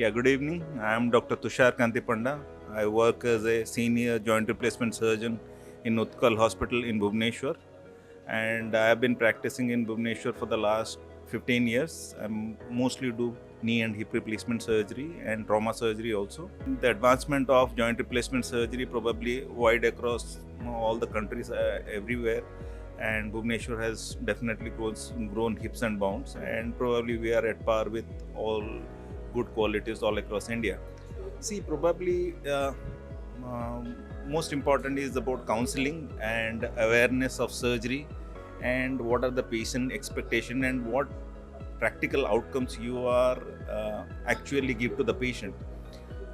Yeah, good evening. I am Dr. Tushar Kanti Panda. I work as a senior joint replacement surgeon in Utkal Hospital in Bhubaneswar, and I have been practicing in Bhubaneswar for the last 15 years. I mostly do knee and hip replacement surgery and trauma surgery also. The advancement of joint replacement surgery probably wide across all the countries everywhere, and Bhubaneswar has definitely grown hips and bounds, and probably we are at par with all good qualities all across India. See, probably most important is about counseling and awareness of surgery, and what are the patient expectation and what practical outcomes you are actually give to the patient.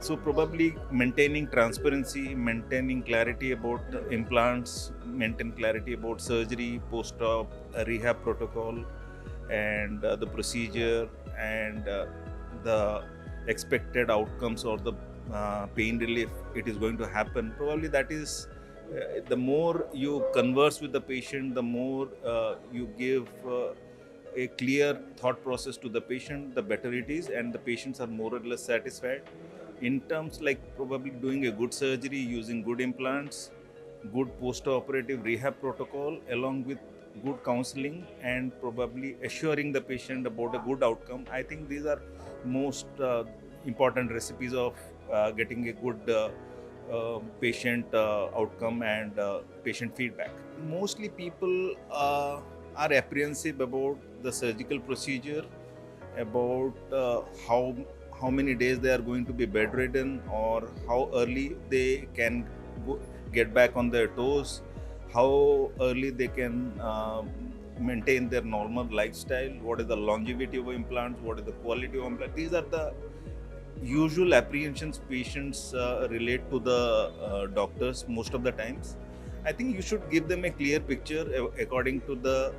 So probably maintaining transparency, maintaining clarity about the implants, maintain clarity about surgery, post-op, rehab protocol, and the procedure, and the expected outcomes or the pain relief it is going to happen. Probably that is the more you converse with the patient, the more you give a clear thought process to the patient, the better it is, and the patients are more or less satisfied. In terms like probably doing a good surgery, using good implants, good post-operative rehab protocol, along with good counseling, and probably assuring the patient about a good outcome. I think these are most important recipes of getting a good patient outcome and patient feedback. Mostly people are apprehensive about the surgical procedure, about how many days they are going to be bedridden, or how early they can get back on their toes, how early they can maintain their normal lifestyle, what is the longevity of implants, what is the quality of implants. These are the usual apprehensions patients relate to the doctors most of the times. I think you should give them a clear picture according to the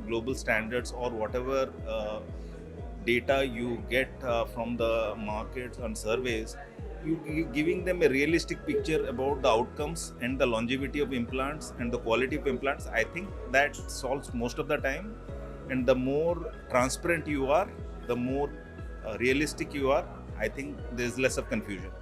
global standards or whatever data you get from the markets and surveys. Giving them a realistic picture about the outcomes and the longevity of implants and the quality of implants. I think that solves most of the time. And the more transparent you are, the more realistic you are, I think there's less of confusion.